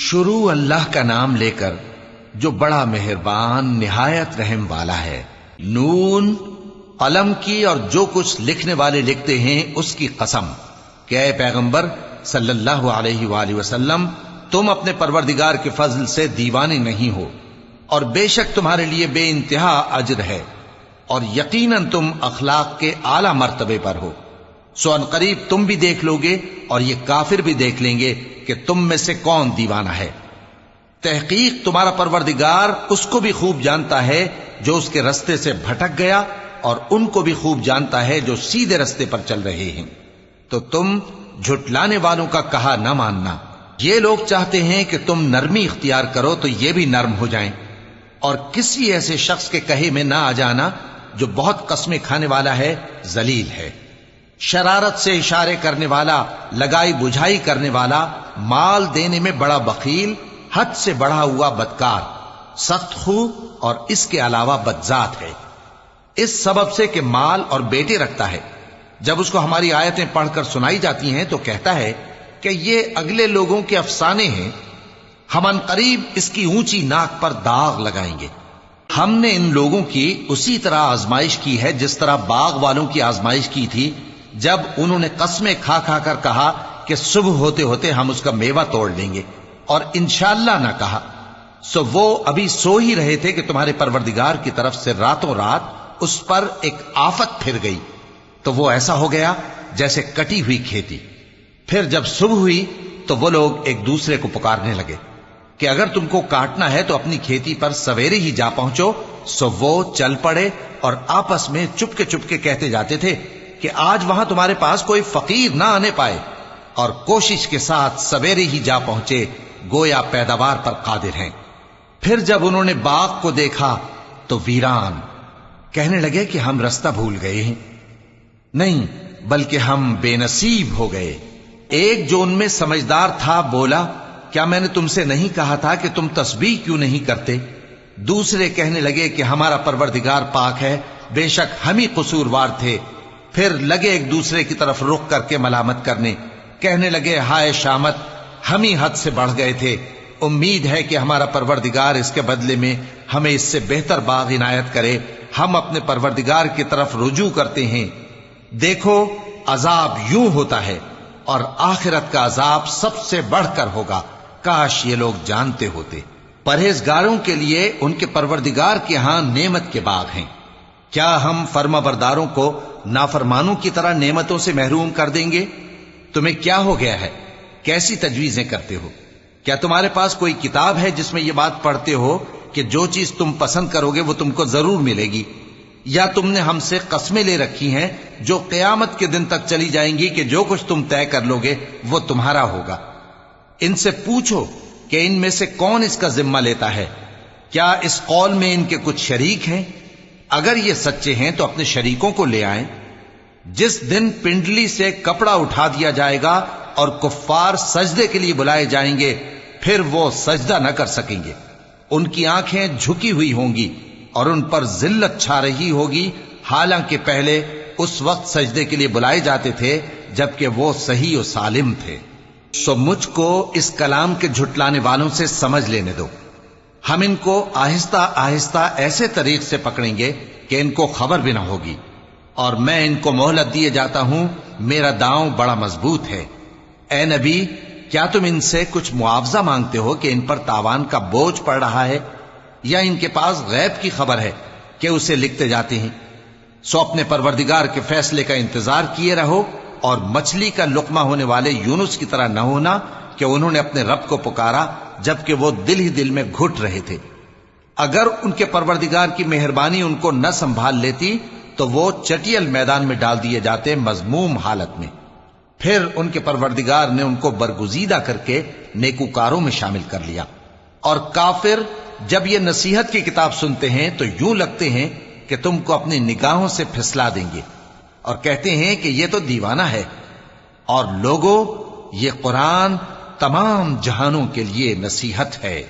شروع اللہ کا نام لے کر جو بڑا مہربان نہایت رحم والا ہے۔ نون، قلم کی اور جو کچھ لکھنے والے لکھتے ہیں اس کی قسم کہ اے پیغمبر صلی اللہ علیہ وآلہ وسلم، تم اپنے پروردگار کے فضل سے دیوانے نہیں ہو، اور بے شک تمہارے لیے بے انتہا اجر ہے، اور یقیناً تم اخلاق کے اعلی مرتبے پر ہو۔ سو ان قریب تم بھی دیکھ لو گے اور یہ کافر بھی دیکھ لیں گے کہ تم میں سے کون دیوانہ ہے۔ تحقیق تمہارا پروردگار اس کو بھی خوب جانتا ہے جو اس کے رستے سے بھٹک گیا، اور ان کو بھی خوب جانتا ہے جو سیدھے رستے پر چل رہے ہیں۔ تو تم جھٹلانے والوں کا کہا نہ ماننا۔ یہ لوگ چاہتے ہیں کہ تم نرمی اختیار کرو تو یہ بھی نرم ہو جائیں، اور کسی ایسے شخص کے کہے میں نہ آ جانا جو بہت قسمیں کھانے والا ہے، ذلیل ہے، شرارت سے اشارے کرنے والا، لگائی بجھائی کرنے والا، مال دینے میں بڑا بخیل، حد سے بڑھا ہوا بدکار، سخت خو اور اس کے علاوہ بدذات ہے۔ اس سبب سے کہ مال اور بیٹے رکھتا ہے، جب اس کو ہماری آیتیں پڑھ کر سنائی جاتی ہیں تو کہتا ہے کہ یہ اگلے لوگوں کے افسانے ہیں، ہم ان قریب اس کی اونچی ناک پر داغ لگائیں گے۔ ہم نے ان لوگوں کی اسی طرح آزمائش کی ہے جس طرح باغ والوں کی آزمائش کی تھی، جب انہوں نے قسمیں کھا کھا کر کہا کہ صبح ہوتے ہوتے ہم اس کا میوہ توڑ لیں گے، اور انشاءاللہ نہ کہا۔ سو وہ ابھی سو ہی رہے تھے کہ تمہارے پروردگار کی طرف سے راتوں رات اس پر ایک آفت پھر گئی، تو وہ ایسا ہو گیا جیسے کٹی ہوئی کھیتی۔ پھر جب صبح ہوئی تو وہ لوگ ایک دوسرے کو پکارنے لگے کہ اگر تم کو کاٹنا ہے تو اپنی کھیتی پر سویرے ہی جا پہنچو۔ سو وہ چل پڑے اور آپس میں چپ کے کہتے جاتے تھے کہ آج وہاں تمہارے پاس کوئی فقیر نہ آنے پائے، اور کوشش کے ساتھ سویرے ہی جا پہنچے، گویا پیداوار پر قادر ہیں۔ پھر جب انہوں نے باغ کو دیکھا تو ویران، کہنے لگے کہ ہم رستہ بھول گئے ہیں، نہیں بلکہ ہم بے نصیب ہو گئے۔ ایک جو ان میں سمجھدار تھا بولا، کیا میں نے تم سے نہیں کہا تھا کہ تم تسبیح کیوں نہیں کرتے؟ دوسرے کہنے لگے کہ ہمارا پروردگار پاک ہے، بے شک ہم ہی قصوروار تھے۔ پھر لگے ایک دوسرے کی طرف رخ کر کے ملامت کرنے، کہنے لگے ہائے شامت، ہم ہی حد سے بڑھ گئے تھے، امید ہے کہ ہمارا پروردگار اس کے بدلے میں ہمیں اس سے بہتر باغ عنایت کرے۔ ہم اپنے پروردگار کی طرف رجوع کرتے ہیں۔ دیکھو عذاب یوں ہوتا ہے، اور آخرت کا عذاب سب سے بڑھ کر ہوگا، کاش یہ لوگ جانتے ہوتے۔ پرہیزگاروں کے لیے ان کے پروردگار کے ہاں نعمت کے باغ ہیں۔ کیا ہم فرما برداروں کو نافرمانوں کی طرح نعمتوں سے محروم کر دیں گے؟ تمہیں کیا ہو گیا ہے؟ کیسی تجویزیں کرتے ہو؟ کیا تمہارے پاس کوئی کتاب ہے جس میں یہ بات پڑھتے ہو کہ جو چیز تم پسند کرو گے وہ تم کو ضرور ملے گی؟ یا تم نے ہم سے قسمیں لے رکھی ہیں جو قیامت کے دن تک چلی جائیں گی کہ جو کچھ تم طے کر لو گے وہ تمہارا ہوگا؟ ان سے پوچھو کہ ان میں سے کون اس کا ذمہ لیتا ہے؟ کیا اس قول میں ان کے کچھ شریک ہیں؟ اگر یہ سچے ہیں تو اپنے شریکوں کو لے آئیں۔ جس دن پنڈلی سے کپڑا اٹھا دیا جائے گا اور کفار سجدے کے لیے بلائے جائیں گے، پھر وہ سجدہ نہ کر سکیں گے، ان کی آنکھیں جھکی ہوئی ہوں گی اور ان پر ذلت چھا رہی ہوگی، حالانکہ پہلے اس وقت سجدے کے لیے بلائے جاتے تھے جبکہ وہ صحیح و سالم تھے۔ سو مجھ کو اس کلام کے جھٹلانے والوں سے سمجھ لینے دو، ہم ان کو آہستہ آہستہ ایسے طریق سے پکڑیں گے کہ ان کو خبر بھی نہ ہوگی، اور میں ان کو مہلت دیے جاتا ہوں، میرا داؤں بڑا مضبوط ہے۔ اے نبی، کیا تم ان سے کچھ معاوضہ مانگتے ہو کہ ان پر تاوان کا بوجھ پڑ رہا ہے، یا ان کے پاس غیب کی خبر ہے کہ اسے لکھتے جاتے ہیں؟ سو اپنے پروردگار کے فیصلے کا انتظار کیے رہو، اور مچھلی کا لقمہ ہونے والے یونس کی طرح نہ ہونا کہ انہوں نے اپنے رب کو پکارا جبکہ وہ دل ہی دل میں گھٹ رہے تھے۔ اگر ان کے پروردگار کی مہربانی ان کو نہ سنبھال لیتی تو وہ چٹیل میدان میں ڈال دیے جاتے مذموم حالت میں۔ پھر ان کے پروردگار نے ان کو برگزیدہ کر کے نیکوکاروں میں شامل کر لیا۔ اور کافر جب یہ نصیحت کی کتاب سنتے ہیں تو یوں لگتے ہیں کہ تم کو اپنی نگاہوں سے پھسلا دیں گے، اور کہتے ہیں کہ یہ تو دیوانہ ہے۔ اور لوگوں، یہ قرآن تمام جہانوں کے لیے نصیحت ہے۔